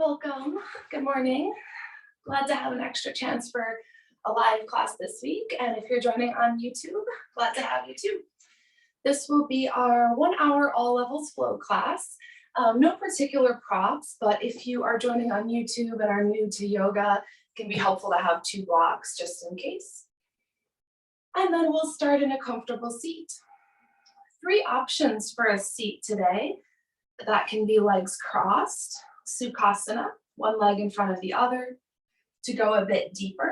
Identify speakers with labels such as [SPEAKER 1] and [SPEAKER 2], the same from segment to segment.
[SPEAKER 1] Welcome. Good morning. Glad to have an extra chance for a live class this week. And if you're joining on YouTube, glad to have you too. This will be our 1 hour all levels flow class. No particular props, but if you are joining on YouTube and are new to yoga, it can be helpful to have 2 blocks just in case. And then we'll start in a comfortable seat. 3 options for a seat today. That can be legs crossed, Sukhasana, one leg in front of the other. To go a bit deeper,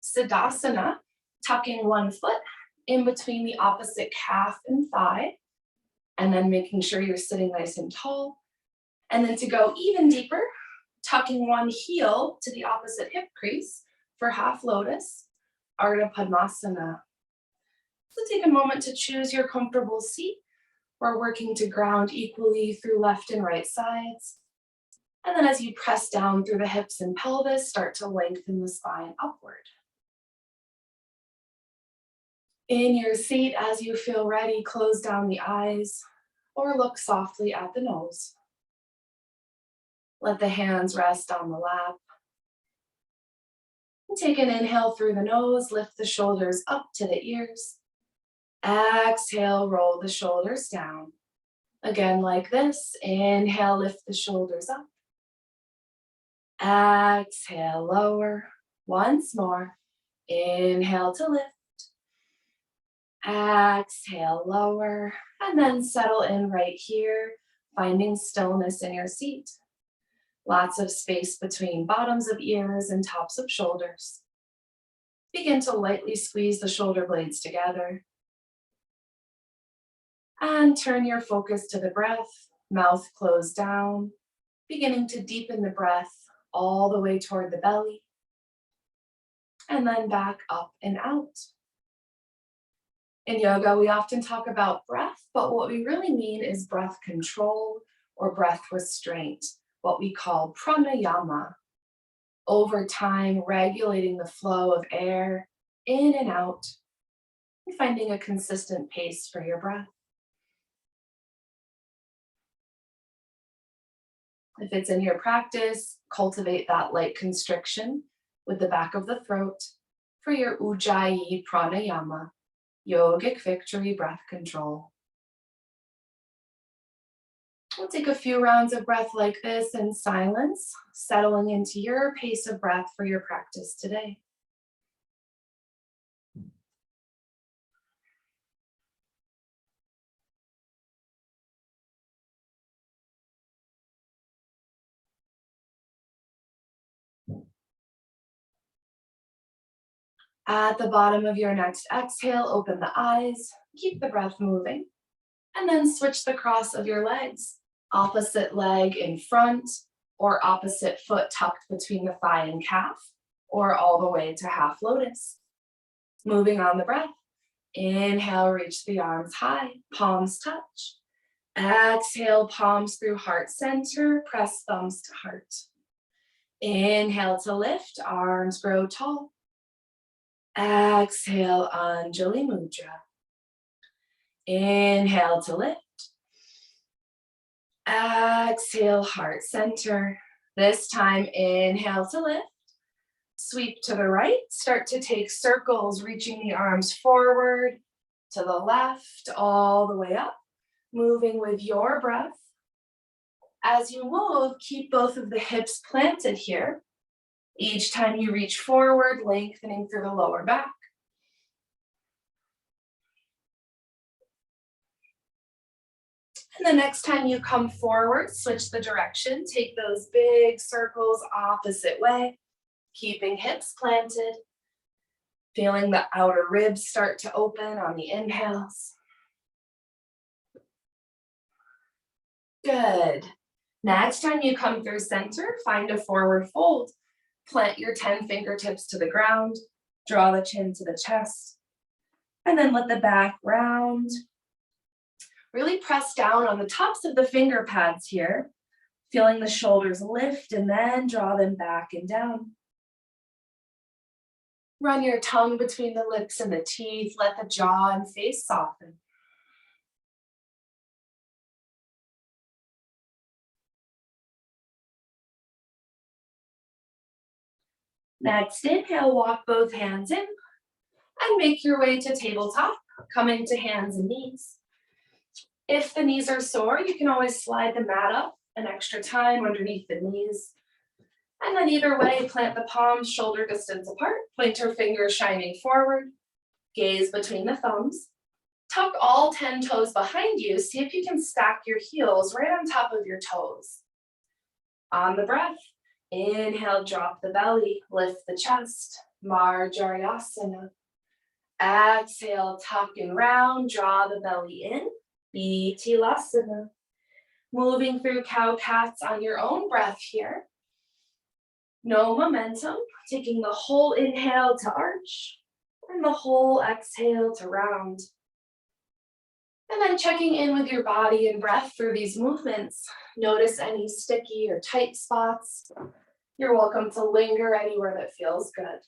[SPEAKER 1] Siddhasana, tucking one foot in between the opposite calf and thigh, and then making sure you're sitting nice and tall. And then to go even deeper, tucking one heel to the opposite hip crease for half lotus, Ardha Padmasana. So take a moment to choose your comfortable seat. We're working to ground equally through left and right sides. And then as you press down through the hips and pelvis, start to lengthen the spine upward. In your seat, as you feel ready, close down the eyes or look softly at the nose. Let the hands rest on the lap. And take an inhale through the nose, lift the shoulders up to the ears. Exhale, roll the shoulders down. Again, like this, inhale, lift the shoulders up. Exhale, lower. Once more. Inhale to lift. Exhale, lower. And then settle in right here, finding stillness in your seat. Lots of space between bottoms of ears and tops of shoulders. Begin to lightly squeeze the shoulder blades together. And turn your focus to the breath, mouth closed down, beginning to deepen the breath all the way toward the belly, and then back up and out. In yoga, we often talk about breath, but what we really mean is breath control or breath restraint, what we call pranayama. Over time, regulating the flow of air in and out, and finding a consistent pace for your breath. If it's in your practice, cultivate that light constriction with the back of the throat for your Ujjayi Pranayama, yogic victory breath control. We'll take a few rounds of breath like this in silence, settling into your pace of breath for your practice today. At the bottom of your next exhale, open the eyes, keep the breath moving, and then switch the cross of your legs. Opposite leg in front, or opposite foot tucked between the thigh and calf, or all the way to half lotus. Moving on the breath. Inhale, reach the arms high, palms touch. Exhale, palms through heart center, press thumbs to heart. Inhale to lift, arms grow tall. Exhale, Anjali Mudra. Inhale to lift. Exhale, heart center. This time, inhale to lift. Sweep to the right. Start to take circles, reaching the arms forward, to the left, all the way up. Moving with your breath. As you move, keep both of the hips planted here. Each time you reach forward, lengthening through the lower back. And the next time you come forward, switch the direction. Take those big circles opposite way, keeping hips planted. Feeling the outer ribs start to open on the inhales. Good. Next time you come through center, find a forward fold. Plant your 10 fingertips to the ground. Draw the chin to the chest. And then let the back round. Really press down on the tops of the finger pads here. Feeling the shoulders lift and then draw them back and down. Run your tongue between the lips and the teeth. Let the jaw and face soften. Next, inhale, walk both hands in and make your way to tabletop, coming to hands and knees. If the knees are sore, you can always slide the mat up an extra time underneath the knees. And then either way, plant the palms shoulder distance apart, pointer fingers shining forward, gaze between the thumbs. Tuck all 10 toes behind you. See if you can stack your heels right on top of your toes. On the breath, inhale, drop the belly, lift the chest, Marjaryasana. Exhale, tuck and round, draw the belly in, Bitilasana. Moving through cow-cats on your own breath here. No momentum, taking the whole inhale to arch and the whole exhale to round. And then checking in with your body and breath through these movements. Notice any sticky or tight spots. You're welcome to linger anywhere that feels good.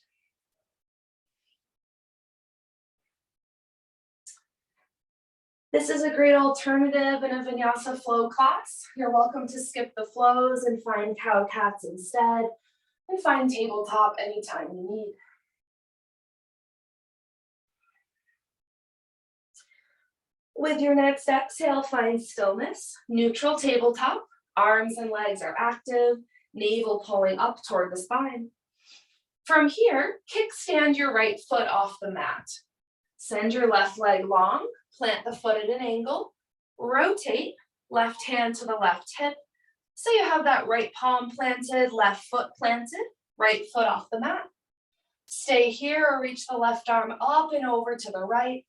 [SPEAKER 1] This is a great alternative in a vinyasa flow class. You're welcome to skip the flows and find cow-cats instead, and find tabletop anytime you need. With your next exhale, find stillness, neutral tabletop, arms and legs are active, navel pulling up toward the spine. From here, kickstand your right foot off the mat. Send your left leg long, plant the foot at an angle, rotate, left hand to the left hip. So you have that right palm planted, left foot planted, right foot off the mat. Stay here or reach the left arm up and over to the right.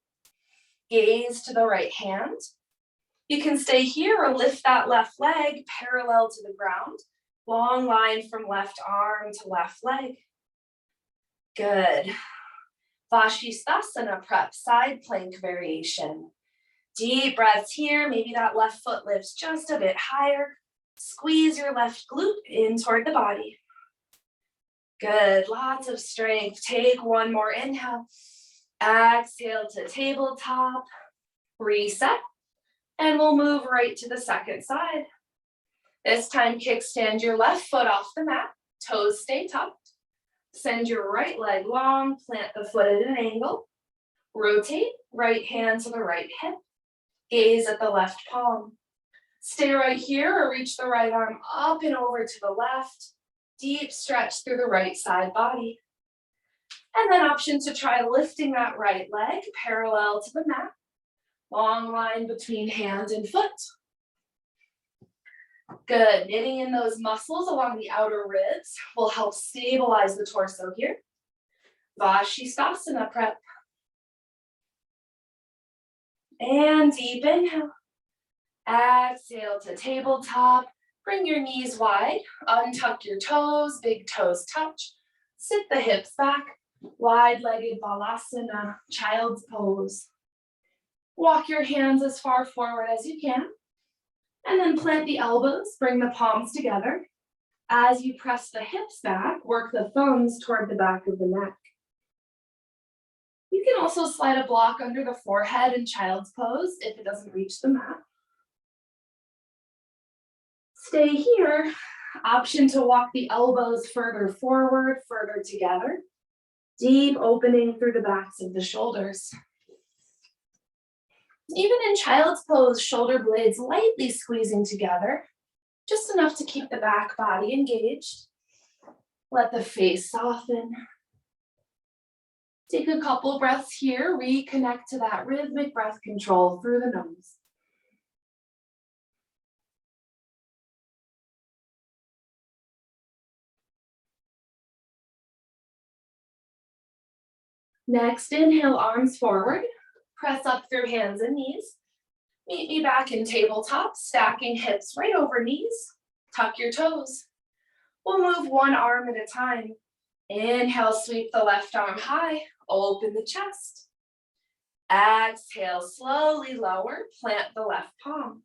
[SPEAKER 1] Gaze to the right hand. You can stay here or lift that left leg parallel to the ground. Long line from left arm to left leg. Good. Vashisthasana prep, side plank variation. Deep breaths here. Maybe that left foot lifts just a bit higher. Squeeze your left glute in toward the body. Good, lots of strength. Take one more inhale. Exhale to tabletop. Reset. And we'll move right to the second side. This time, kickstand your left foot off the mat. Toes stay tucked. Send your right leg long, plant the foot at an angle. Rotate, right hand to the right hip. Gaze at the left palm. Stay right here or reach the right arm up and over to the left. Deep stretch through the right side body. And then option to try lifting that right leg parallel to the mat. Long line between hand and foot. Good, knitting in those muscles along the outer ribs will help stabilize the torso here. Vashisthasana prep. And deep inhale. Exhale to tabletop. Bring your knees wide, untuck your toes, big toes touch. Sit the hips back, wide-legged balasana, child's pose. Walk your hands as far forward as you can. And then plant the elbows, bring the palms together. As you press the hips back, work the thumbs toward the back of the neck. You can also slide a block under the forehead in child's pose if it doesn't reach the mat. Stay here. Option to walk the elbows further forward, further together. Deep opening through the backs of the shoulders. Even in child's pose, shoulder blades lightly squeezing together, just enough to keep the back body engaged. Let the face soften. Take a couple breaths here, reconnect to that rhythmic breath control through the nose. Next, inhale, arms forward. Press up through hands and knees. Meet me back in tabletop, stacking hips right over knees. Tuck your toes. We'll move one arm at a time. Inhale, sweep the left arm high, open the chest. Exhale, slowly lower, plant the left palm.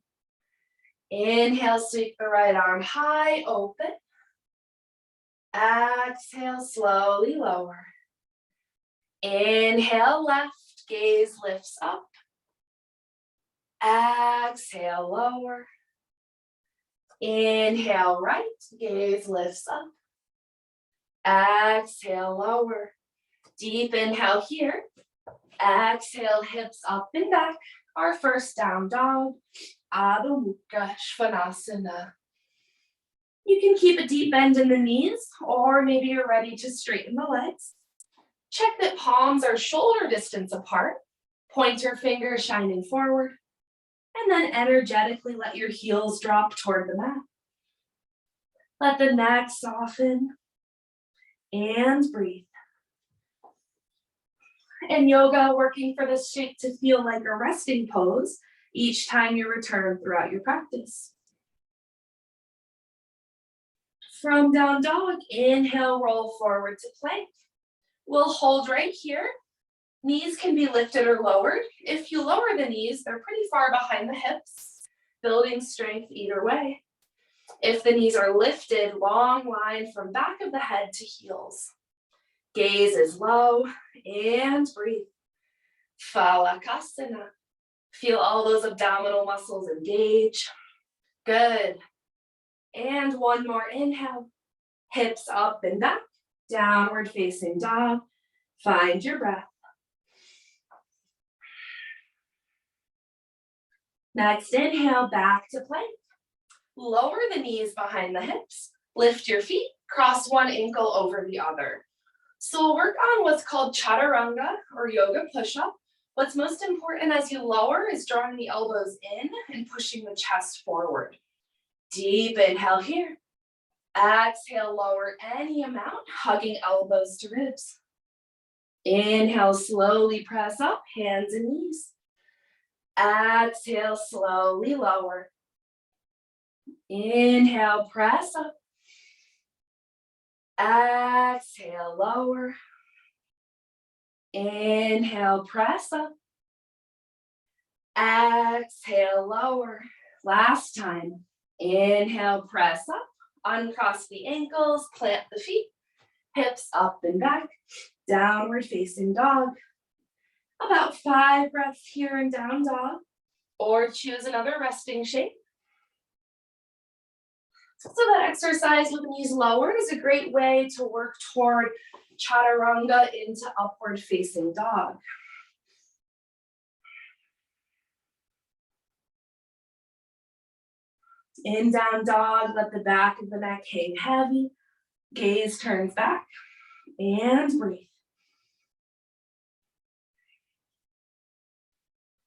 [SPEAKER 1] Inhale, sweep the right arm high, open. Exhale, slowly lower. Inhale, left, gaze lifts up. Exhale, lower. Inhale, right, gaze lifts up. Exhale, lower. Deep inhale here. Exhale, hips up and back. Our first down dog, Adho Mukha Svanasana. You can keep a deep bend in the knees, or maybe you're ready to straighten the legs. Check that palms are shoulder distance apart, pointer finger shining forward, and then energetically let your heels drop toward the mat. Let the neck soften and breathe. In yoga, working for this shape to feel like a resting pose each time you return throughout your practice. From down dog, inhale, roll forward to plank. We'll hold right here. Knees can be lifted or lowered. If you lower the knees, they're pretty far behind the hips, building strength either way. If the knees are lifted, long line from back of the head to heels. Gaze is low and breathe. Phalakasana. Feel all those abdominal muscles engage. Good. And one more inhale. Hips up and back. Downward facing dog. Find your breath. Next inhale, back to plank. Lower the knees behind the hips. Lift your feet. Cross one ankle over the other. So we'll work on what's called chaturanga or yoga push-up. What's most important as you lower is drawing the elbows in and pushing the chest forward. Deep inhale here. Exhale, lower any amount, hugging elbows to ribs. Inhale, slowly press up, hands and knees. Exhale, slowly lower. Inhale, press up. Exhale, lower. Inhale, press up. Exhale, lower. Last time. Inhale, press up. Uncross the ankles, plant the feet. Hips up and back. Downward facing dog. About 5 breaths here in down dog. Or choose another resting shape. So that exercise with knees lowered is a great way to work toward chaturanga into upward facing dog. In down dog, let the back of the neck hang heavy. Gaze turns back and breathe.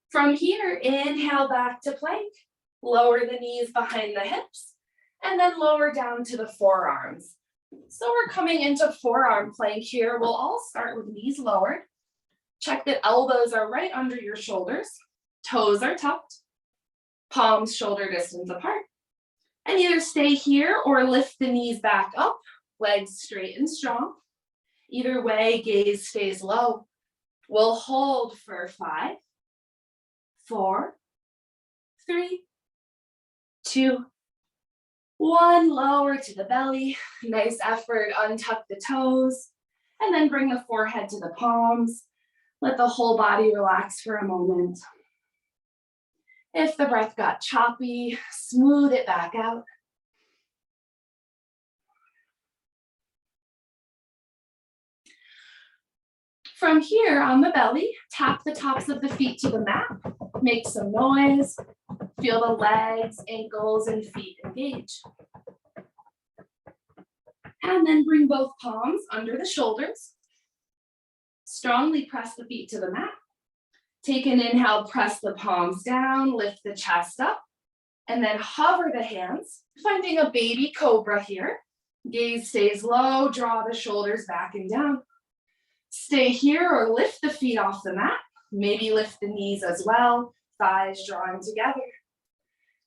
[SPEAKER 1] From here, inhale back to plank. Lower the knees behind the hips and then lower down to the forearms. So we're coming into forearm plank here. We'll all start with knees lowered. Check that elbows are right under your shoulders. Toes are tucked. Palms shoulder distance apart. And either stay here or lift the knees back up. Legs straight and strong. Either way, gaze stays low. We'll hold for 5, 4, 3, 2, 1. Lower to the belly. Nice effort. Untuck the toes. And then bring the forehead to the palms. Let the whole body relax for a moment. If the breath got choppy, smooth it back out. From here on the belly, tap the tops of the feet to the mat. Make some noise. Feel the legs, ankles, and feet engage. And then bring both palms under the shoulders. Strongly press the feet to the mat. Take an inhale, press the palms down, lift the chest up, and then hover the hands, finding a baby cobra here. Gaze stays low, draw the shoulders back and down. Stay here or lift the feet off the mat. Maybe lift the knees as well, thighs drawing together.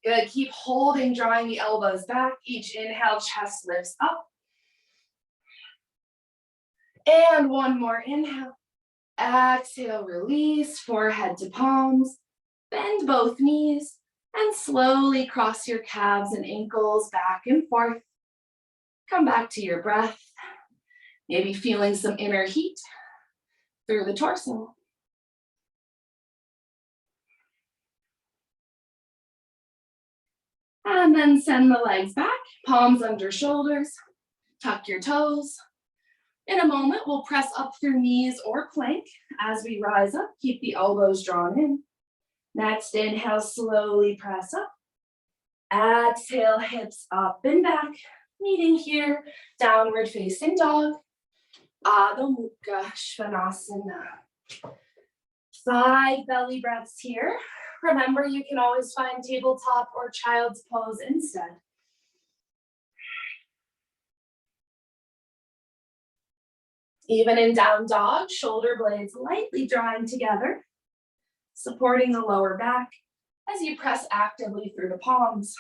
[SPEAKER 1] Good, keep holding, drawing the elbows back. Each inhale, chest lifts up. And one more inhale. Exhale, release, forehead to palms. Bend both knees and slowly cross your calves and ankles back and forth. Come back to your breath. Maybe feeling some inner heat through the torso. And then send the legs back, palms under shoulders. Tuck your toes. In a moment, we'll press up through knees or plank. As we rise up, keep the elbows drawn in. Next inhale, slowly press up. Exhale, hips up and back. Meeting here, downward facing dog. Adho Mukha Svanasana. 5 belly breaths here. Remember, you can always find tabletop or child's pose instead. Even in down dog, shoulder blades lightly drawing together, supporting the lower back as you press actively through the palms.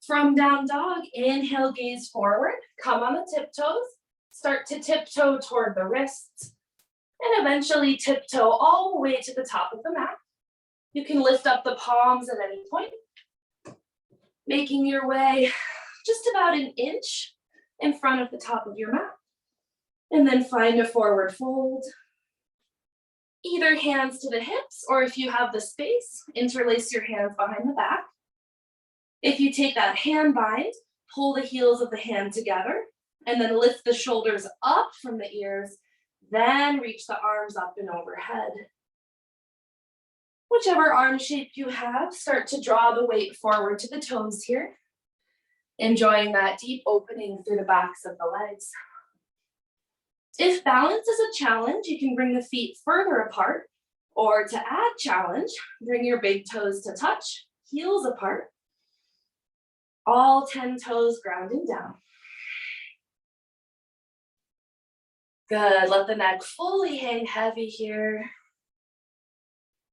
[SPEAKER 1] From down dog, inhale, gaze forward, come on the tiptoes, start to tiptoe toward the wrists, and eventually tiptoe all the way to the top of the mat. You can lift up the palms at any point, making your way just about an inch in front of the top of your mat. And then find a forward fold. Either hands to the hips, or if you have the space, interlace your hands behind the back. If you take that hand bind, pull the heels of the hand together, and then lift the shoulders up from the ears, then reach the arms up and overhead. Whichever arm shape you have, start to draw the weight forward to the toes here, enjoying that deep opening through the backs of the legs. If balance is a challenge, you can bring the feet further apart, or to add challenge, bring your big toes to touch, heels apart, all 10 toes grounding down. Good, let the neck fully hang heavy here.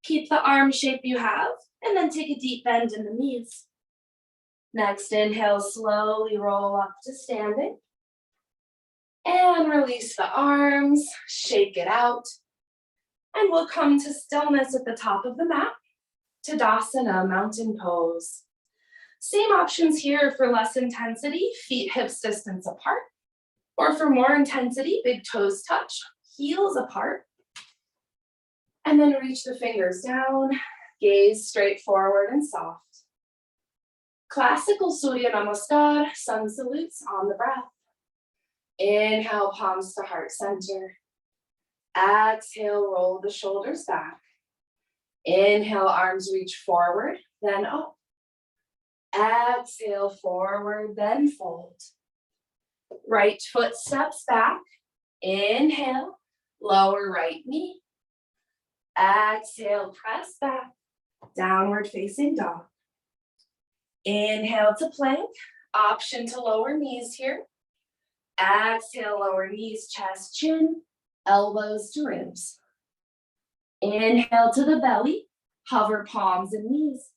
[SPEAKER 1] Keep the arm shape you have, and then take a deep bend in the knees. Next inhale, slowly roll up to standing. And release the arms, shake it out. And we'll come to stillness at the top of the mat, Tadasana, mountain pose. Same options here for less intensity, feet hips distance apart. Or for more intensity, big toes touch, heels apart. And then reach the fingers down, gaze straight forward and soft. Classical Surya Namaskar, sun salutes on the breath. Inhale, palms to heart center. Exhale, roll the shoulders back. Inhale, arms reach forward, then up. Exhale, forward, then fold. Right foot steps back. Inhale, lower right knee. Exhale, press back. Downward facing dog. Inhale to plank. Option to lower knees here. Exhale, lower knees, chest, chin, elbows to ribs. Inhale to the belly, hover palms and knees.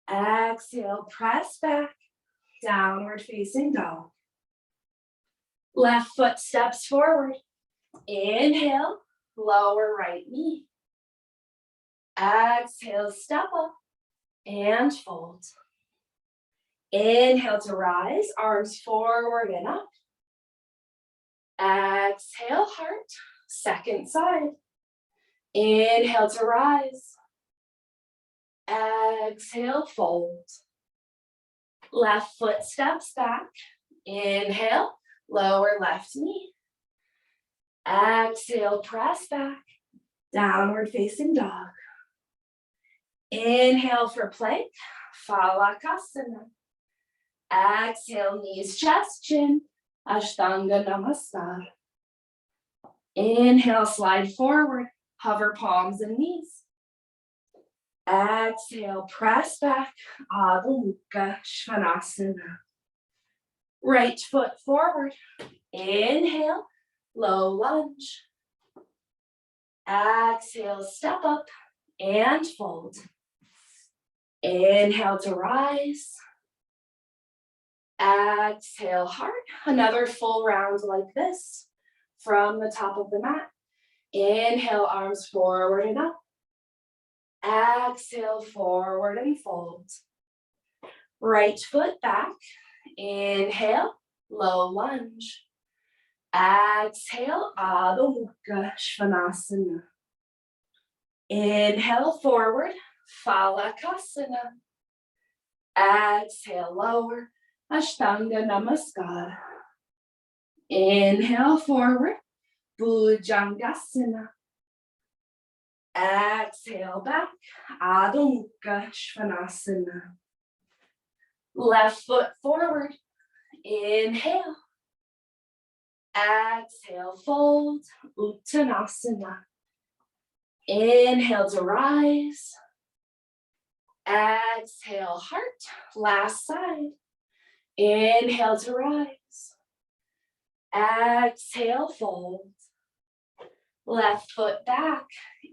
[SPEAKER 1] Exhale, press back, downward facing dog. Left foot steps forward. Inhale, lower right knee. Exhale, step up and fold. Inhale to rise, arms forward and up. Exhale, heart, second side. Inhale to rise. Exhale, fold. Left foot steps back. Inhale, lower left knee. Exhale, press back, downward facing dog. Inhale for plank, Phalakasana. Exhale, knees, chest, chin, Ashtanga Namaskar. Inhale, slide forward, hover palms and knees. Exhale, press back, Adho Mukha Svanasana. Right foot forward. Inhale, low lunge. Exhale, step up and fold. Inhale to rise. Exhale, heart. Another full round like this from the top of the mat. Inhale, arms forward and up. Exhale, forward and fold. Right foot back. Inhale, low lunge. Exhale, Adho Mukha Svanasana. Inhale, forward, Phalakasana. Exhale, lower, Ashtanga Namaskar. Inhale forward, Bhujangasana. Exhale back, Adho Mukha Svanasana. Left foot forward, inhale. Exhale, fold, Uttanasana. Inhale to rise. Exhale, heart, last side. Inhale to rise. Exhale, fold. Left foot back,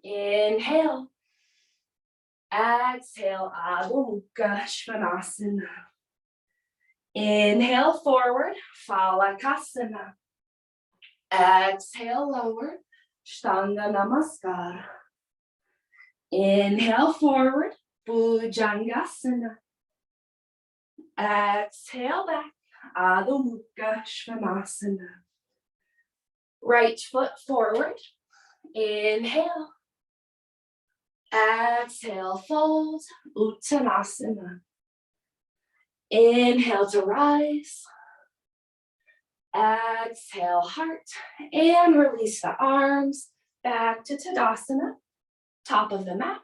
[SPEAKER 1] inhale. Exhale, Adho Mukha Svanasana. Inhale forward, Phalakasana. Exhale, lower, Ashtanga Namaskar. Inhale forward, Bhujangasana. Exhale back, Adho Mukha Svanasana. Right foot forward, inhale. Exhale, fold, Uttanasana. Inhale to rise. Exhale, heart, and release the arms back to Tadasana, top of the mat.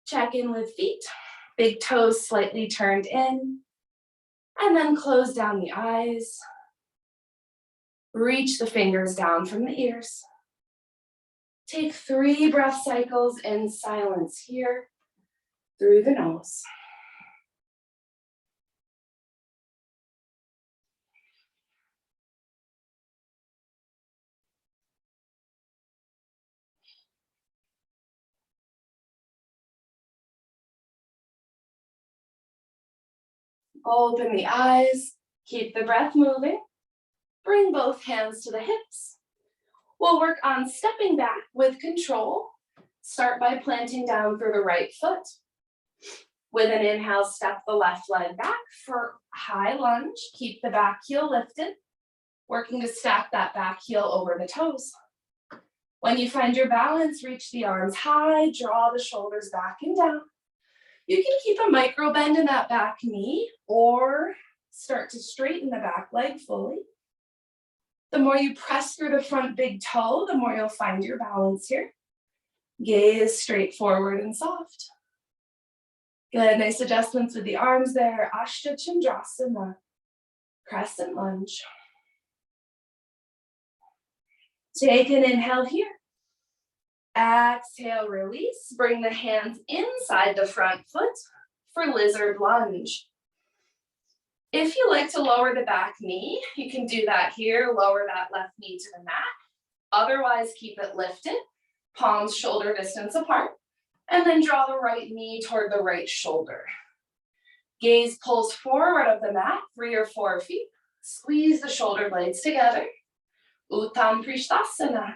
[SPEAKER 1] Check in with feet, big toes slightly turned in, and then close down the eyes. Reach the fingers down from the ears. Take 3 breath cycles in silence here through the nose. Open the eyes, keep the breath moving. Bring both hands to the hips. We'll work on stepping back with control. Start by planting down through the right foot. With an inhale, step the left leg back for high lunge. Keep the back heel lifted, working to stack that back heel over the toes. When you find your balance, reach the arms high, draw the shoulders back and down. You can keep a micro bend in that back knee or start to straighten the back leg fully. The more you press through the front big toe, the more you'll find your balance here. Gaze straight forward and soft. Good, nice adjustments with the arms there. Ashtha Chandrasana, crescent lunge. Take an inhale here. Exhale, release. Bring the hands inside the front foot for lizard lunge. If you like to lower the back knee, you can do that here. Lower that left knee to the mat. Otherwise, keep it lifted, palms shoulder distance apart, and then draw the right knee toward the right shoulder. Gaze pulls forward of the mat, 3 or 4 feet. Squeeze the shoulder blades together. Uttam Prishtasana.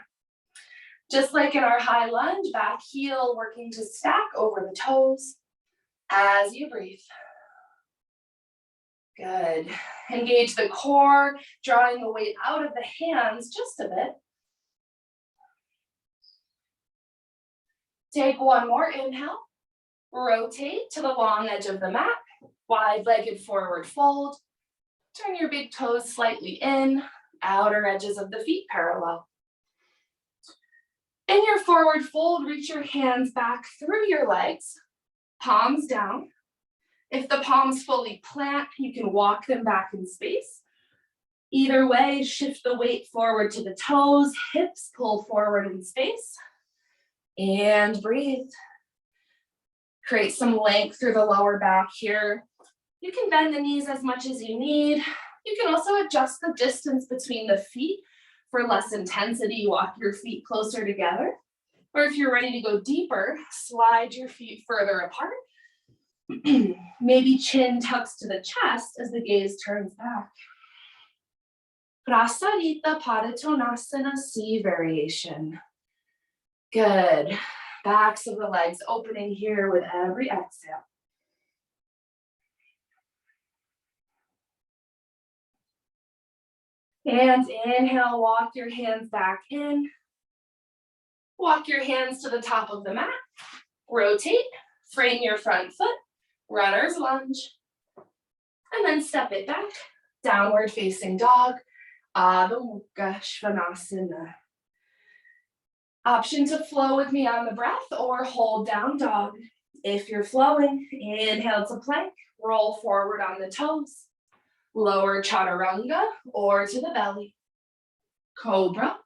[SPEAKER 1] Just like in our high lunge, back heel working to stack over the toes as you breathe. Good. Engage the core, drawing the weight out of the hands just a bit. Take one more inhale. Rotate to the long edge of the mat. Wide-legged forward fold. Turn your big toes slightly in. Outer edges of the feet parallel. In your forward fold, reach your hands back through your legs. Palms down. If the palms fully plant, you can walk them back in space. Either way, shift the weight forward to the toes, hips pull forward in space. And breathe. Create some length through the lower back here. You can bend the knees as much as you need. You can also adjust the distance between the feet for less intensity. Walk your feet closer together. Or if you're ready to go deeper, slide your feet further apart. Maybe chin tucks to the chest as the gaze turns back. Prasarita Padottanasana, C variation. Good. Backs of the legs opening here with every exhale. And inhale, walk your hands back in. Walk your hands to the top of the mat. Rotate, frame your front foot. Runner's lunge. And then step it back, downward facing dog, Adho Mukha Svanasana. Option to flow with me on the breath or hold down dog. If you're flowing, inhale to plank, roll forward on the toes, lower chaturanga or to the belly, cobra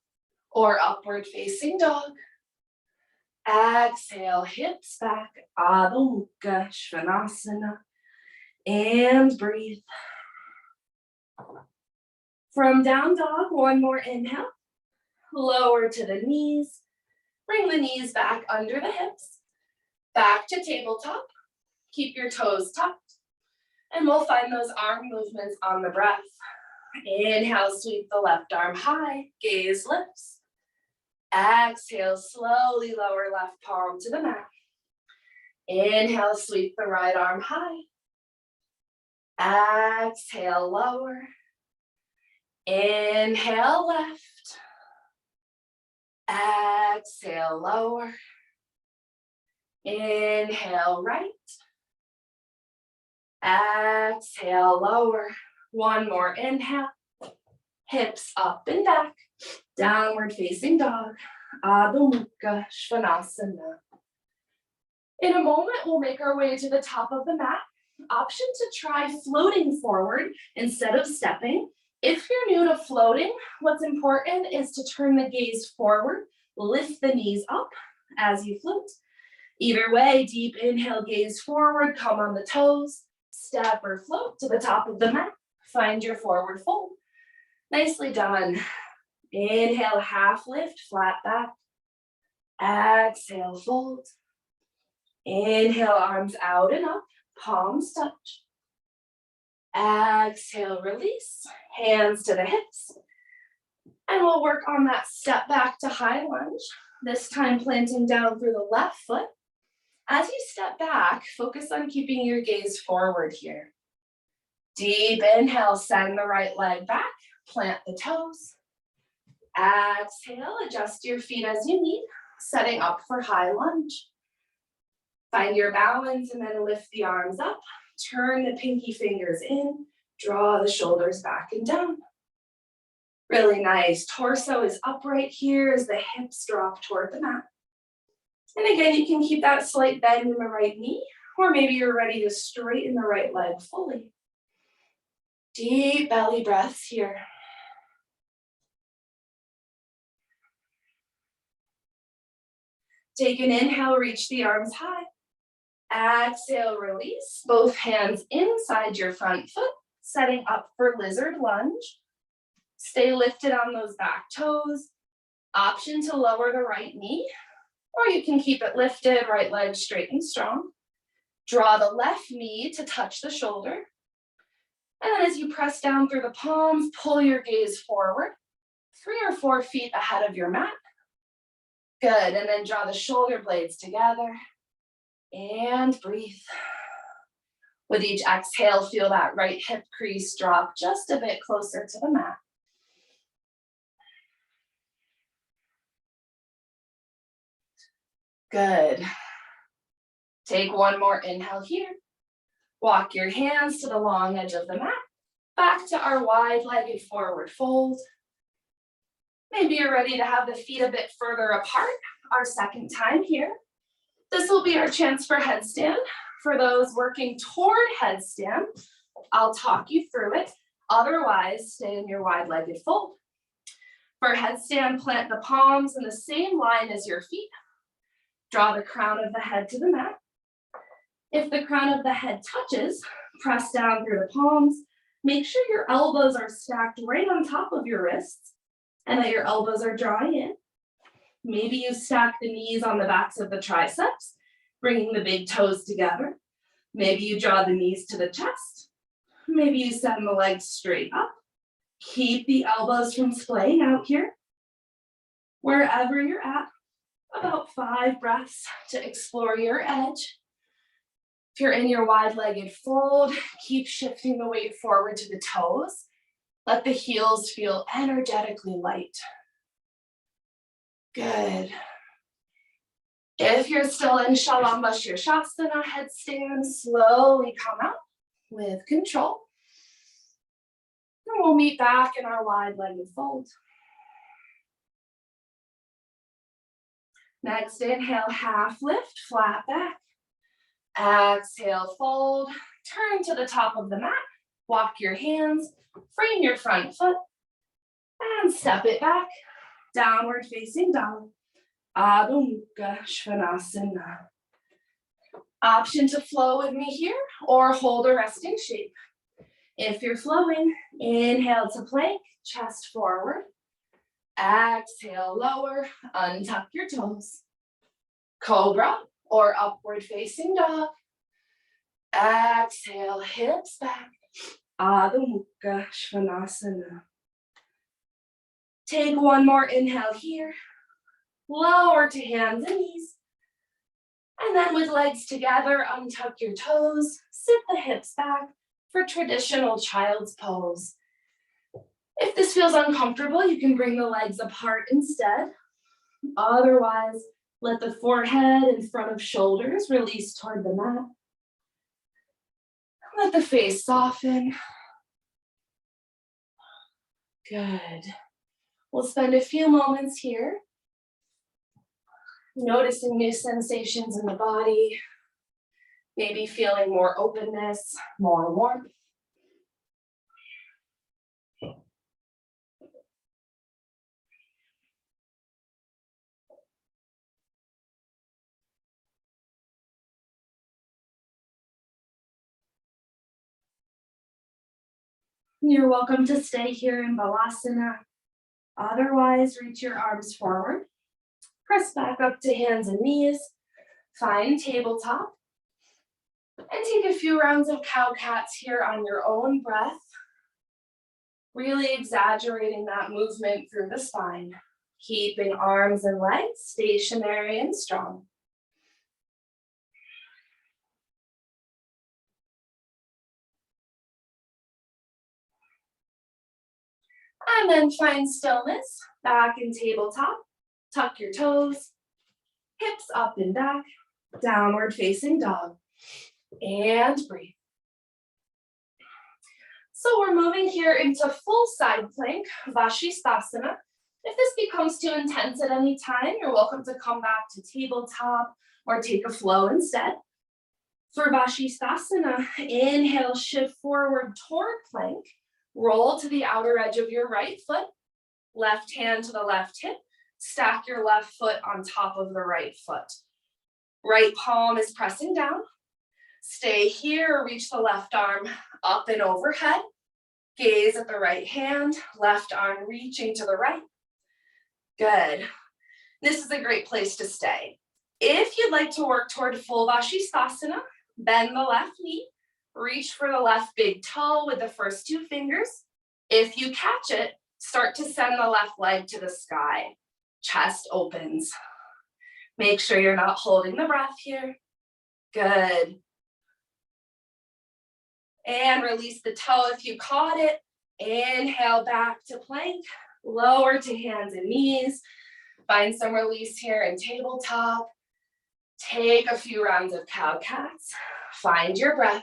[SPEAKER 1] or upward facing dog. Exhale, hips back, Adho Mukha Svanasana, and breathe. From down dog, one more inhale, lower to the knees, bring the knees back under the hips, back to tabletop, keep your toes tucked, and we'll find those arm movements on the breath. Inhale, sweep the left arm high, gaze lifts. Exhale, slowly lower left palm to the mat. Inhale, sweep the right arm high. Exhale, lower. Inhale, left. Exhale, lower. Inhale, right. Exhale, lower. One more inhale. Hips up and back. Downward facing dog. Adho Mukha Svanasana. In a moment, we'll make our way to the top of the mat. Option to try floating forward instead of stepping. If you're new to floating, what's important is to turn the gaze forward, lift the knees up as you float. Either way, deep inhale, gaze forward, come on the toes, step or float to the top of the mat. Find your forward fold. Nicely done. Inhale, half lift, flat back. Exhale, fold. Inhale, arms out and up, palms touch. Exhale, release, hands to the hips. And we'll work on that step back to high lunge, this time planting down through the left foot. As you step back, focus on keeping your gaze forward here. Deep inhale, send the right leg back, plant the toes. Exhale, adjust your feet as you need, setting up for high lunge. Find your balance and then lift the arms up. Turn the pinky fingers in, draw the shoulders back and down. Really nice. Torso is upright here as the hips drop toward the mat. And again, you can keep that slight bend in the right knee, or maybe you're ready to straighten the right leg fully. Deep belly breaths here. Take an inhale, reach the arms high. Exhale, release. Both hands inside your front foot, setting up for lizard lunge. Stay lifted on those back toes. Option to lower the right knee, or you can keep it lifted, right leg straight and strong. Draw the left knee to touch the shoulder. And then as you press down through the palms, pull your gaze forward, 3 or 4 feet ahead of your mat. Good, and then draw the shoulder blades together. And breathe. With each exhale, feel that right hip crease drop just a bit closer to the mat. Good. Take one more inhale here. Walk your hands to the long edge of the mat. Back to our wide-legged forward fold. Maybe you're ready to have the feet a bit further apart. Our second time here. This will be our chance for headstand. For those working toward headstand, I'll talk you through it. Otherwise, stay in your wide-legged fold. For headstand, plant the palms in the same line as your feet. Draw the crown of the head to the mat. If the crown of the head touches, press down through the palms. Make sure your elbows are stacked right on top of your wrists and that your elbows are drawing in. Maybe you stack the knees on the backs of the triceps, bringing the big toes together. Maybe you draw the knees to the chest. Maybe you send the legs straight up. Keep the elbows from splaying out here. Wherever you're at, about 5 breaths to explore your edge. If you're in your wide-legged fold, keep shifting the weight forward to the toes. Let the heels feel energetically light. Good. If you're still in Shalamba Shirshasana headstand, slowly come out with control. we'll meet back in our wide-legged fold. Next, inhale, half lift, flat back. Exhale, fold, turn to the top of the mat, walk your hands, frame your front foot, and step it back, downward facing dog, Adho Mukha Svanasana. Option to flow with me here or hold a resting shape. If you're flowing, inhale to plank, chest forward. Exhale, lower, untuck your toes. Cobra or upward facing dog. Exhale, hips back. Adho Mukha Svanasana. Take one more inhale here. Lower to hands and knees. And then with legs together, untuck your toes, sit the hips back for traditional child's pose. If this feels uncomfortable, you can bring the legs apart instead. Otherwise, let the forehead in front of shoulders release toward the mat. Let the face soften. Good. We'll spend a few moments here, noticing new sensations in the body, maybe feeling more openness, more warmth. You're welcome to stay here in Balasana. Otherwise, reach your arms forward. Press back up to hands and knees. Find tabletop. And take a few rounds of cow-cats here on your own breath. Really exaggerating that movement through the spine. Keeping arms and legs stationary and strong. And then find stillness, back in tabletop. Tuck your toes, hips up and back, downward facing dog. And breathe. So we're moving here into full side plank, Vashisthasana. If this becomes too intense at any time, you're welcome to come back to tabletop or take a flow instead. For Vashisthasana, inhale, shift forward toward plank. Roll to the outer edge of your right foot, left hand to the left hip, stack your left foot on top of the right foot. Right palm is pressing down. Stay here, reach the left arm up and overhead. Gaze at the right hand, left arm reaching to the right. Good. This is a great place to stay. If you'd like to work toward full Vashisthasana, bend the left knee. Reach for the left big toe with the first two fingers. If you catch it, start to send the left leg to the sky. Chest opens. Make sure you're not holding the breath here. Good. And release the toe if you caught it. Inhale back to plank. Lower to hands and knees. Find some release here in tabletop. Take a few rounds of cow-cats. Find your breath.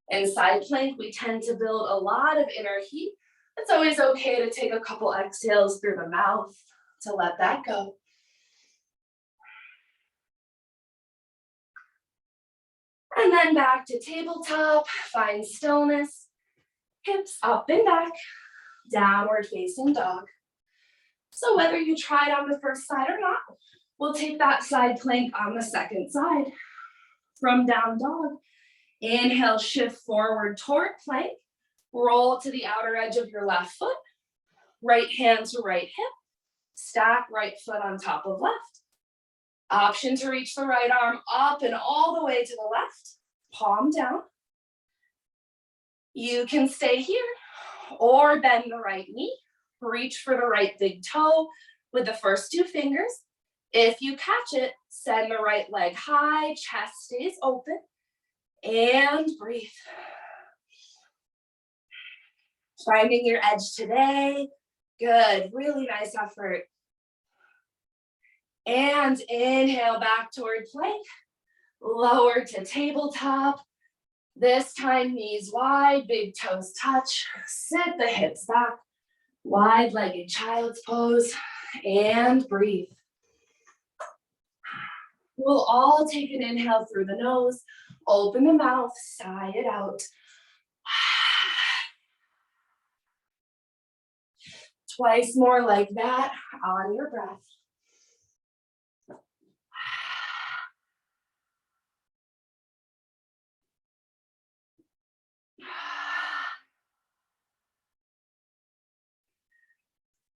[SPEAKER 1] In side plank, we tend to build a lot of inner heat. It's always okay to take a couple exhales through the mouth to let that go. And then back to tabletop, find stillness, hips up and back, downward facing dog. So whether you tried on the first side or not, we'll take that side plank on the second side. From down dog, inhale, shift forward toward plank, roll to the outer edge of your left foot, right hand to right hip, stack right foot on top of left. Option to reach the right arm up and all the way to the left, palm down. You can stay here or bend the right knee, reach for the right big toe with the first two fingers. If you catch it, send the right leg high, chest stays open, and breathe. Finding your edge today. Good, really nice effort. And inhale back toward plank, lower to tabletop. This time, knees wide, big toes touch, sit the hips back, wide-legged child's pose, and breathe. We'll all take an inhale through the nose, open the mouth, sigh it out. Twice more like that on your breath.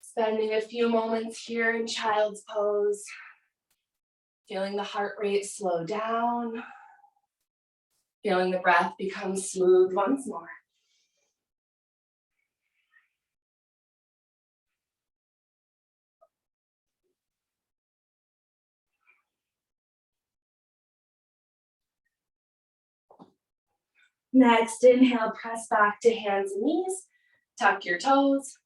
[SPEAKER 1] Spending a few moments here in child's pose, feeling the heart rate slow down, feeling the breath become smooth once more. Next, inhale, press back to hands and knees, tuck your toes,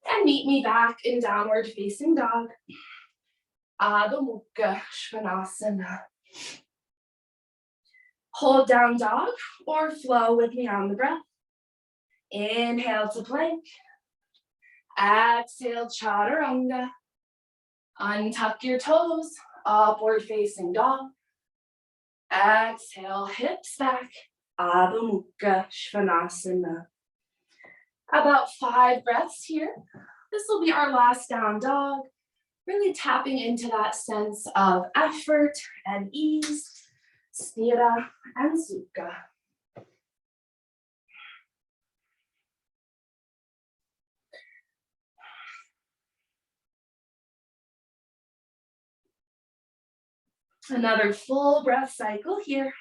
[SPEAKER 1] and meet me back in downward facing dog. Adho Mukha Svanasana. Hold down dog or flow with me on the breath. Inhale to plank. Exhale, chaturanga. Untuck your toes, upward facing dog. Exhale, hips back. Adho Mukha Svanasana. About 5 breaths here. This will be our last down dog. Really tapping into that sense of effort and ease, sthira and sukha. Another full breath cycle here.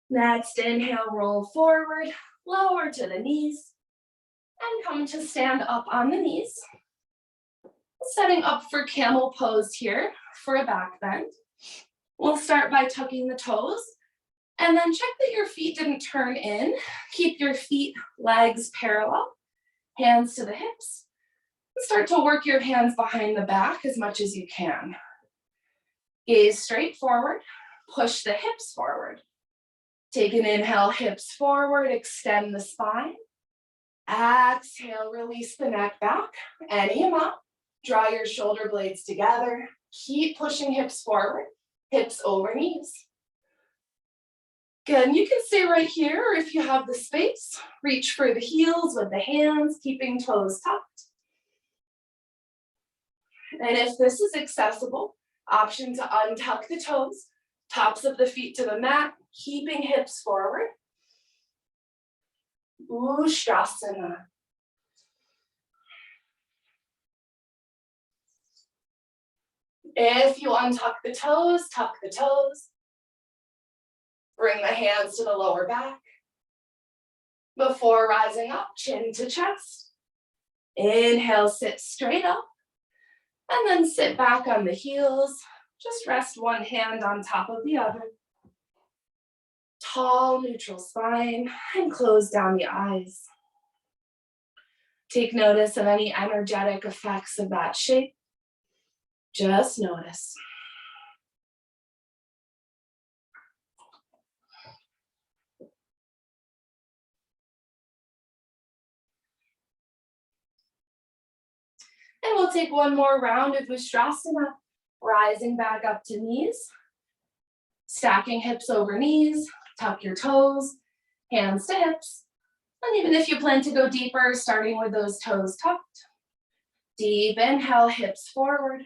[SPEAKER 1] Next, inhale, roll forward, lower to the knees, and come to stand up on the knees. Setting up for camel pose here for a back bend. We'll start by tucking the toes, and then check that your feet didn't turn in. Keep your feet, legs parallel, hands to the hips. Start to work your hands behind the back as much as you can. Gaze straight forward, push the hips forward. Take an inhale, hips forward, extend the spine. Exhale, release the neck back, any amount. Draw your shoulder blades together. Keep pushing hips forward, hips over knees. Again, you can stay right here, or if you have the space, reach for the heels with the hands, keeping toes tucked. And if this is accessible, option to untuck the toes, tops of the feet to the mat, keeping hips forward. Ustrasana. If you untuck the toes, tuck the toes. Bring the hands to the lower back. Before rising up, chin to chest. Inhale, sit straight up. And then sit back on the heels. Just rest one hand on top of the other. Tall, neutral spine, and close down the eyes. Take notice of any energetic effects of that shape. Just notice. And we'll take one more round of Ustrasana, rising back up to knees. Stacking hips over knees, tuck your toes, hands to hips. And even if you plan to go deeper, starting with those toes tucked. Deep inhale, hips forward.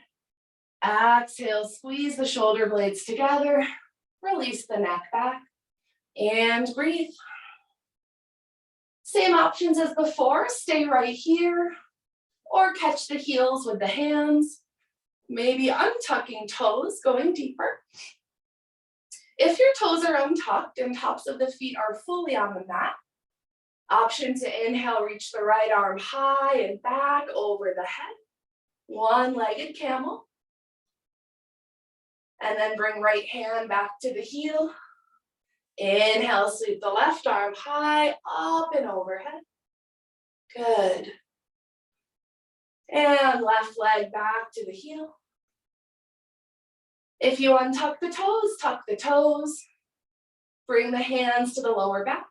[SPEAKER 1] Exhale, squeeze the shoulder blades together. Release the neck back. And breathe. Same options as before, stay right here. Or catch the heels with the hands. Maybe untucking toes, going deeper. If your toes are untucked and tops of the feet are fully on the mat, option to inhale, reach the right arm high and back over the head. One-legged camel. And then bring right hand back to the heel. Inhale, sweep the left arm high, up and overhead. Good. And left leg back to the heel. If you untuck the toes, tuck the toes. Bring the hands to the lower back.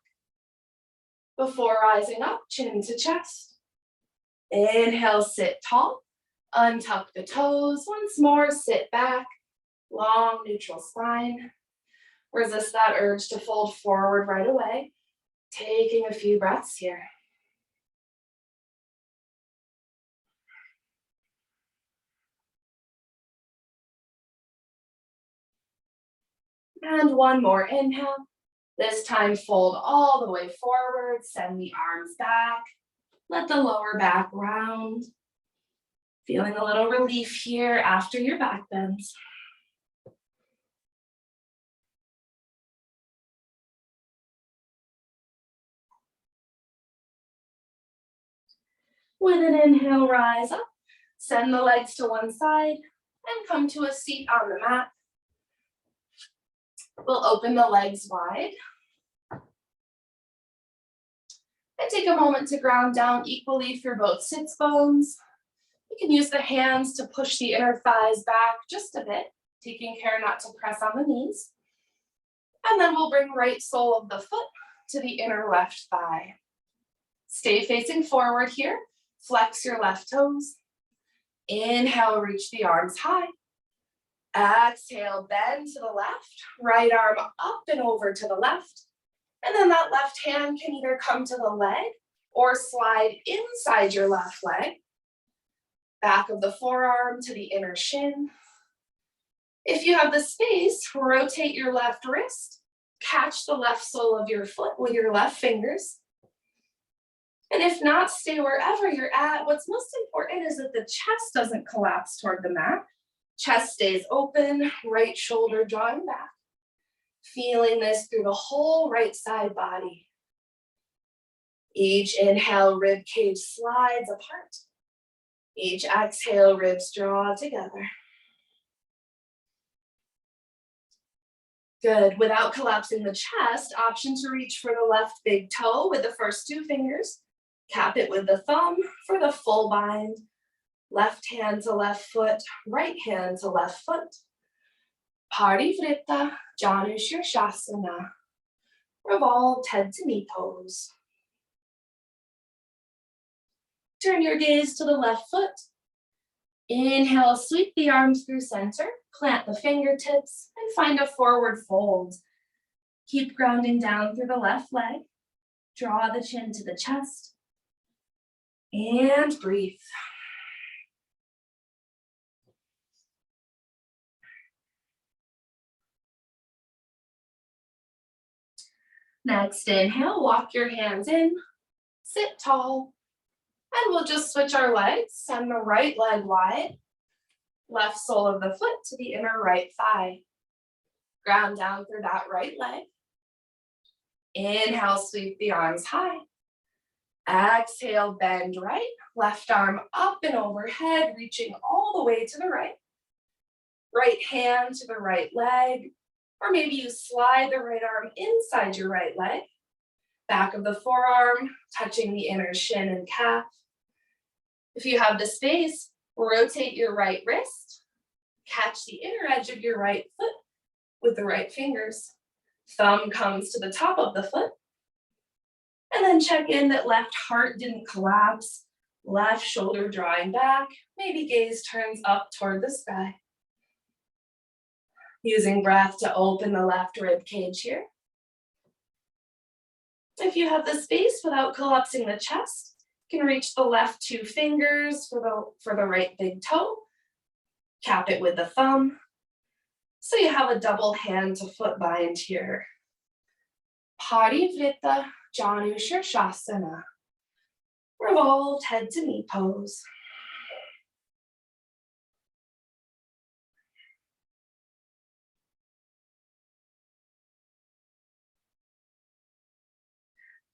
[SPEAKER 1] Before rising up, chin to chest. Inhale, sit tall. Untuck the toes. Once more, sit back. Long neutral spine. Resist that urge to fold forward right away. Taking a few breaths here. And one more inhale. This time fold all the way forward, send the arms back. Let the lower back round. Feeling a little relief here after your back bends. With an inhale, rise up. Send the legs to one side and come to a seat on the mat. We'll open the legs wide. And take a moment to ground down equally through both sits bones. You can use the hands to push the inner thighs back just a bit, taking care not to press on the knees. And then we'll bring right sole of the foot to the inner left thigh. Stay facing forward here. Flex your left toes. Inhale, reach the arms high. Exhale, bend to the left. Right arm up and over to the left. And then that left hand can either come to the leg or slide inside your left leg. Back of the forearm to the inner shin. If you have the space, rotate your left wrist. Catch the left sole of your foot with your left fingers. And if not, stay wherever you're at. What's most important is that the chest doesn't collapse toward the mat. Chest stays open, right shoulder drawing back. Feeling this through the whole right side body. Each inhale, rib cage slides apart. Each exhale, ribs draw together. Good. Without collapsing the chest, option to reach for the left big toe with the first two fingers. Cap it with the thumb for the full bind. Left hand to left foot, right hand to left foot. Parivritta Janu Shirshasana. Revolved head to knee pose. Turn your gaze to the left foot. Inhale, sweep the arms through center. Plant the fingertips and find a forward fold. Keep grounding down through the left leg. Draw the chin to the chest. And breathe. Next, inhale, walk your hands in, sit tall, and we'll just switch our legs. Send the right leg wide, left sole of the foot to the inner right thigh. Ground down through that right leg. Inhale, sweep the arms high. Exhale, bend right, left arm up and overhead, reaching all the way to the right. Right hand to the right leg, or maybe you slide the right arm inside your right leg. Back of the forearm, touching the inner shin and calf. If you have the space, rotate your right wrist. Catch the inner edge of your right foot with the right fingers. Thumb comes to the top of the foot. And then check in that left heart didn't collapse. Left shoulder drawing back. Maybe gaze turns up toward the sky. Using breath to open the left rib cage here. If you have the space without collapsing the chest, you can reach the left two fingers for the right big toe. Cap it with the thumb. So you have a double hand to foot bind here. Parivritta Janu Shirshasana. Revolved head to knee pose.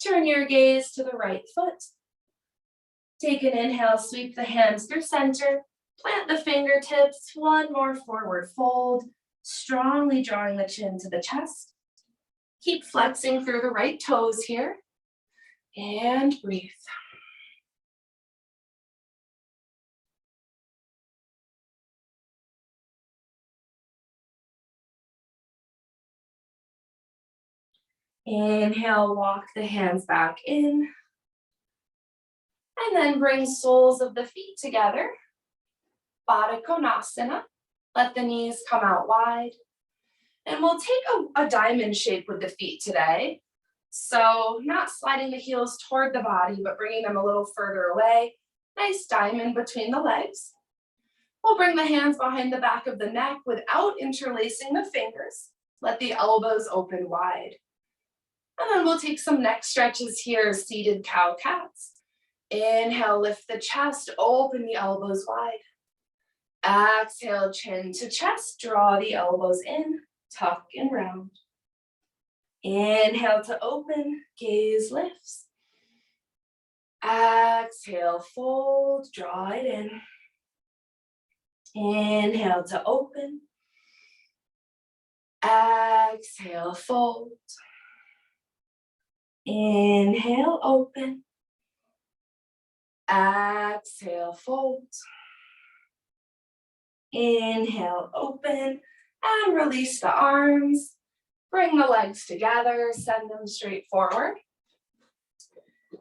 [SPEAKER 1] Turn your gaze to the right foot. Take an inhale, sweep the hands through center. Plant the fingertips, one more forward fold. Strongly drawing the chin to the chest. Keep flexing through the right toes here. And breathe. Inhale, walk the hands back in. And then bring soles of the feet together. Baddha Konasana. Let the knees come out wide. And we'll take a diamond shape with the feet today. So not sliding the heels toward the body, but bringing them a little further away. Nice diamond between the legs. We'll bring the hands behind the back of the neck without interlacing the fingers. Let the elbows open wide. And then we'll take some neck stretches here, seated cow-cats. Inhale, lift the chest, open the elbows wide. Exhale, chin to chest, draw the elbows in, tuck and round. Inhale to open, gaze lifts. Exhale, fold, draw it in. Inhale to open. Exhale, fold. Inhale, open. Exhale, fold. Inhale, open, and release the arms. Bring the legs together, send them straight forward.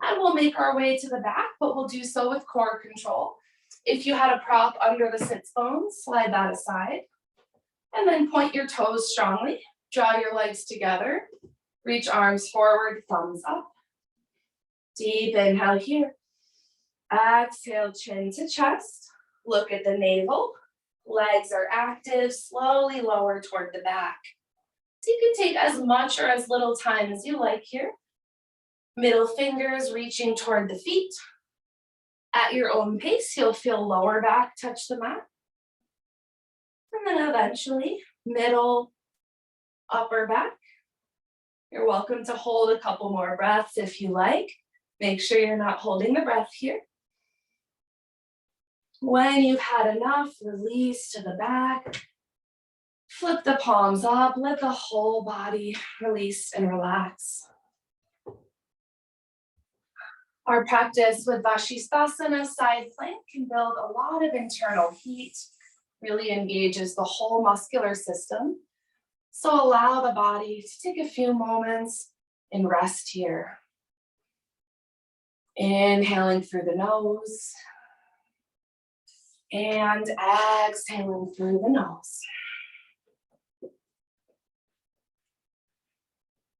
[SPEAKER 1] And we'll make our way to the back, but we'll do so with core control. If you had a prop under the sits bones, slide that aside. And then point your toes strongly. Draw your legs together. Reach arms forward, thumbs up. Deep inhale here. Exhale, chin to chest. Look at the navel. Legs are active, slowly lower toward the back. So you can take as much or as little time as you like here. Middle fingers reaching toward the feet. At your own pace, you'll feel lower back touch the mat. And then eventually, middle, upper back. You're welcome to hold a couple more breaths if you like. Make sure you're not holding the breath here. When you've had enough, release to the back. Flip the palms up, let the whole body release and relax. Our practice with Vashisthasana side plank can build a lot of internal heat, really engages the whole muscular system. So allow the body to take a few moments and rest here. Inhaling through the nose. And exhaling through the nose.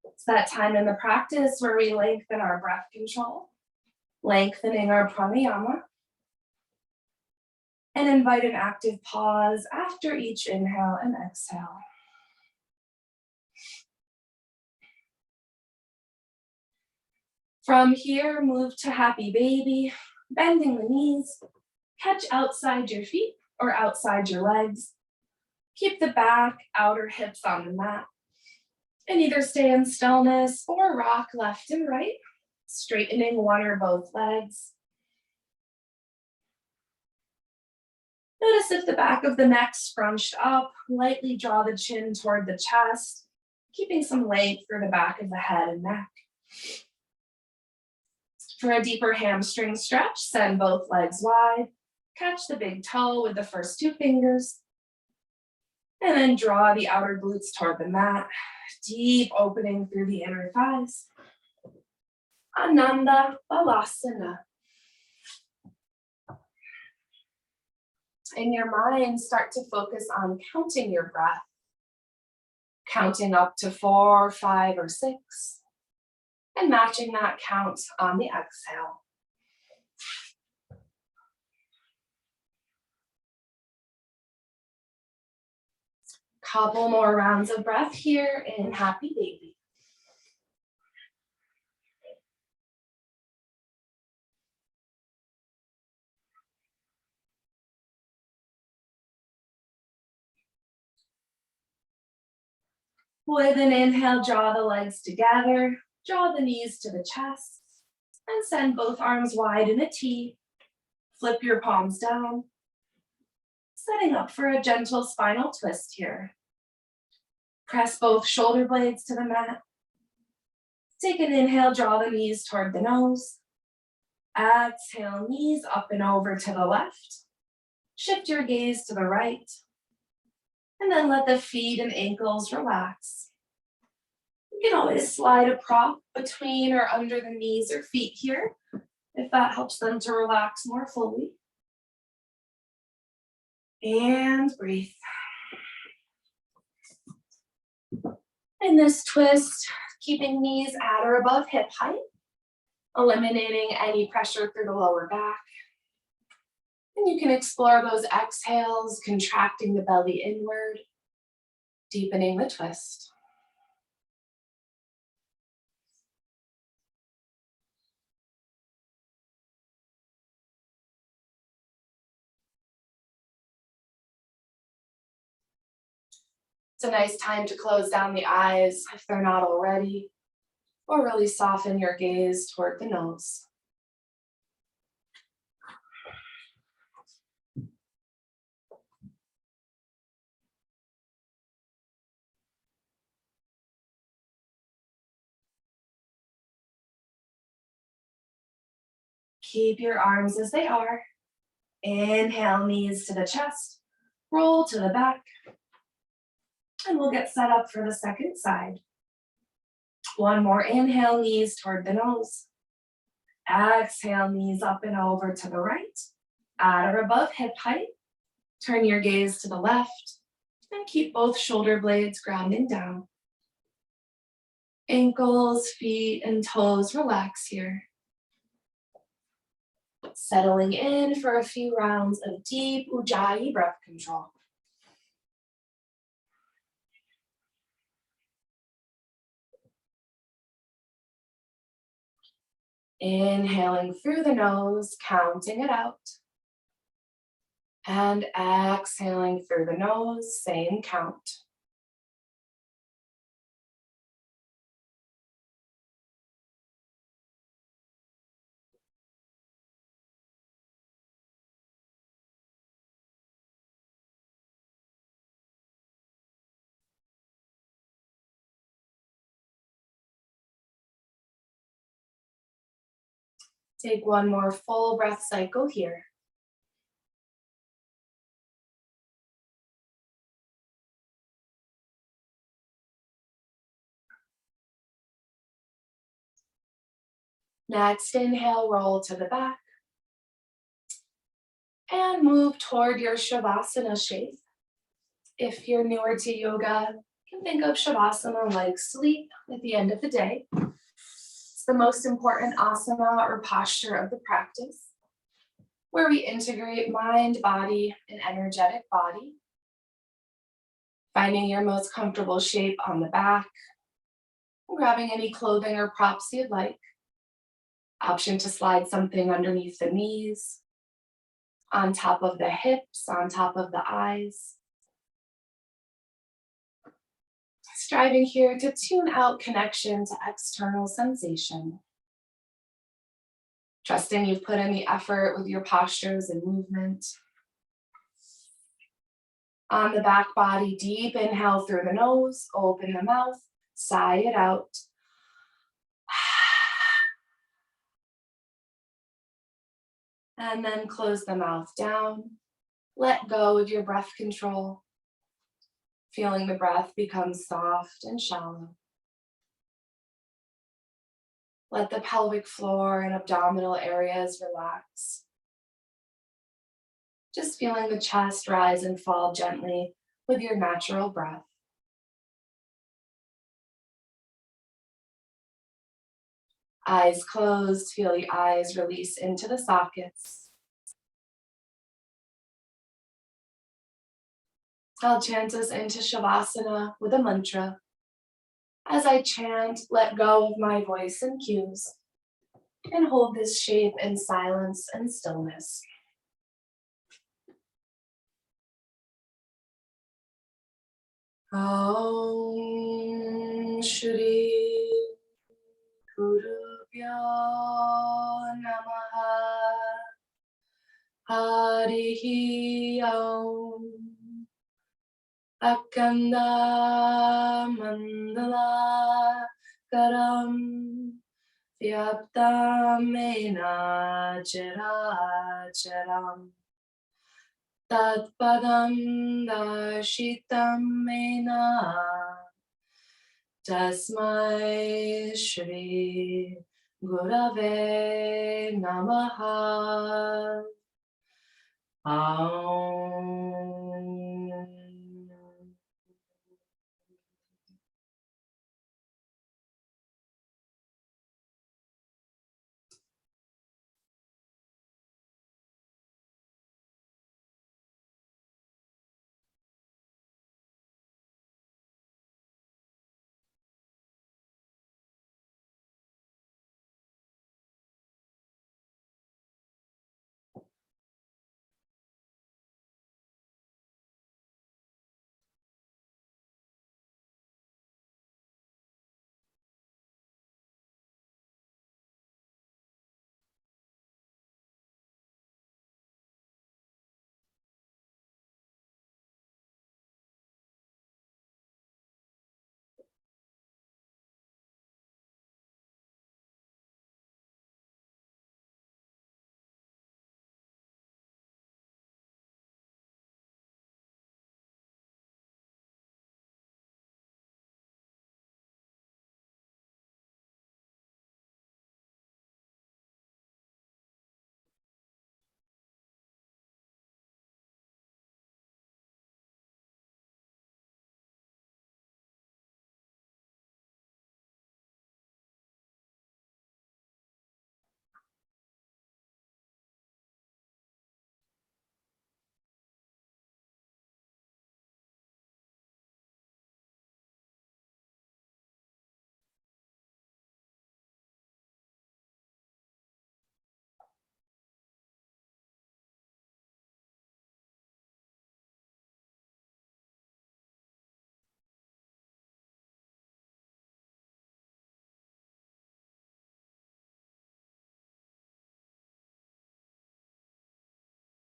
[SPEAKER 1] It's that time in the practice where we lengthen our breath control, lengthening our pranayama, and invite an active pause after each inhale and exhale. From here, move to happy baby, bending the knees. Catch outside your feet or outside your legs. Keep the back, outer hips on the mat. And either stay in stillness or rock left and right, straightening one or both legs. Notice if the back of the neck scrunched up, lightly draw the chin toward the chest, keeping some length through the back of the head and neck. For a deeper hamstring stretch, send both legs wide. Catch the big toe with the first two fingers. And then draw the outer glutes toward the mat. Deep opening through the inner thighs. Ananda Balasana. In your mind, start to focus on counting your breath. Counting up to 4, 5, or 6. And matching that count on the exhale. Couple more rounds of breath here in happy baby. With an inhale, draw the legs together, draw the knees to the chest, and send both arms wide in a T. Flip your palms down, setting up for a gentle spinal twist here. Press both shoulder blades to the mat. Take an inhale, draw the knees toward the nose. Exhale, knees up and over to the left. Shift your gaze to the right. And then let the feet and ankles relax. You can always slide a prop between or under the knees or feet here, if that helps them to relax more fully. And breathe. In this twist, keeping knees at or above hip height, eliminating any pressure through the lower back. And you can explore those exhales, contracting the belly inward, deepening the twist. It's a nice time to close down the eyes if they're not already, or really soften your gaze toward the nose. Keep your arms as they are. Inhale, knees to the chest, roll to the back, and we'll get set up for the second side. One more inhale, knees toward the nose. Exhale, knees up and over to the right, at or above hip height. Turn your gaze to the left, and keep both shoulder blades grounding down. Ankles, feet, and toes relax here. Settling in for a few rounds of deep Ujjayi breath control. Inhaling through the nose, counting it out. And exhaling through the nose, same count. Take one more full breath cycle here. Next, inhale, roll to the back. And move toward your Shavasana shape. If you're newer to yoga, you can think of Shavasana like sleep at the end of the day. It's the most important asana or posture of the practice, where we integrate mind, body, and energetic body. Finding your most comfortable shape on the back, grabbing any clothing or props you'd like. Option to slide something underneath the knees, on top of the hips, on top of the eyes. Striving here to tune out connection to external sensation. Trusting you've put in the effort with your postures and movement. On the back body, deep inhale through the nose, open the mouth, sigh it out. And then close the mouth down. Let go of your breath control. Feeling the breath become soft and shallow. Let the pelvic floor and abdominal areas relax. Just feeling the chest rise and fall gently with your natural breath. Eyes closed, feel the eyes release into the sockets. I'll chant us into Shavasana with a mantra. As I chant, let go of my voice and cues, and hold this shape in silence and stillness. Om Shri Gurubhyo Namaha Harihi Om Akanda Mandala Karam Vyaptam Mena Chara Charam Tatpadam Dashitam Mena Tasmai Shri Gurave Namaha. Aum.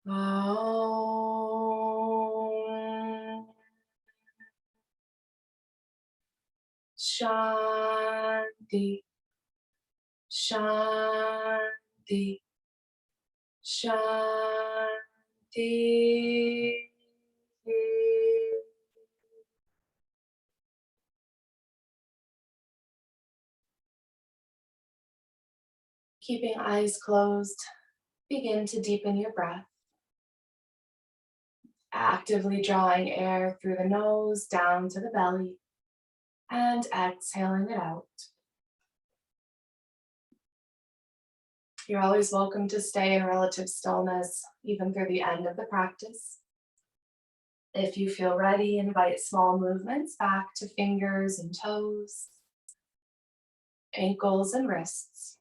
[SPEAKER 1] Om. Shanti, Shanti, Shanti. Keeping eyes closed, begin to deepen your breath, actively drawing air through the nose down to the belly and exhaling it out. You're always welcome to stay in relative stillness, even through the end of the practice. If you feel ready, invite small movements back to fingers and toes, ankles and wrists.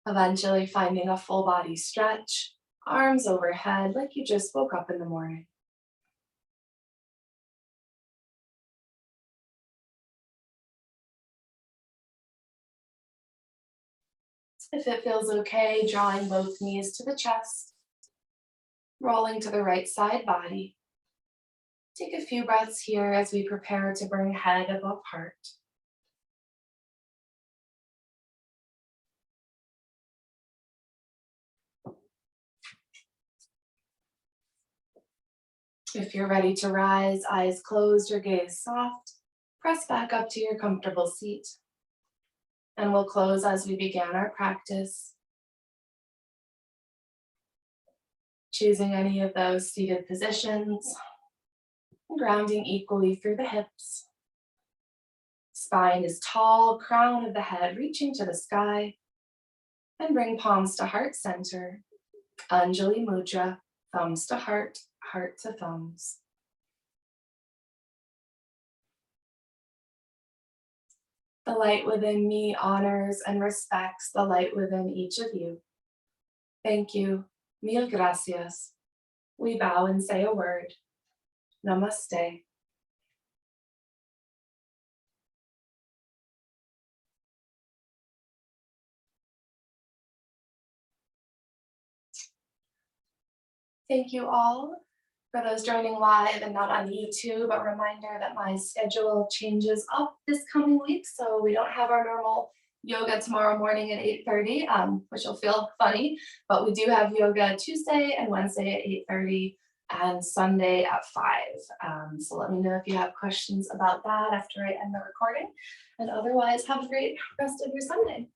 [SPEAKER 1] Eventually finding a full body stretch, arms overhead like you just woke up in the morning. If it feels okay, drawing both knees to the chest, rolling to the right side body. Take a few breaths here as we prepare to bring head above heart. If you're ready to rise, eyes closed or gaze soft, press back up to your comfortable seat. And we'll close as we began our practice, choosing any of those seated positions, grounding equally through the hips. Spine is tall, crown of the head reaching to the sky, and bring palms to heart center. Anjali Mudra, thumbs to heart, heart to thumbs. The light within me honors and respects the light within each of you. Thank you. Mil gracias. We bow and say a word. Namaste. Thank you all. For those joining live and not on YouTube, a reminder that my schedule changes up this coming week, so we don't have our normal yoga tomorrow morning at 8:30, which will feel funny, but we do have yoga Tuesday and Wednesday at 8:30. and Sunday at 5. So let me know if you have questions about that after I end the recording. And otherwise, have a great rest of your Sunday.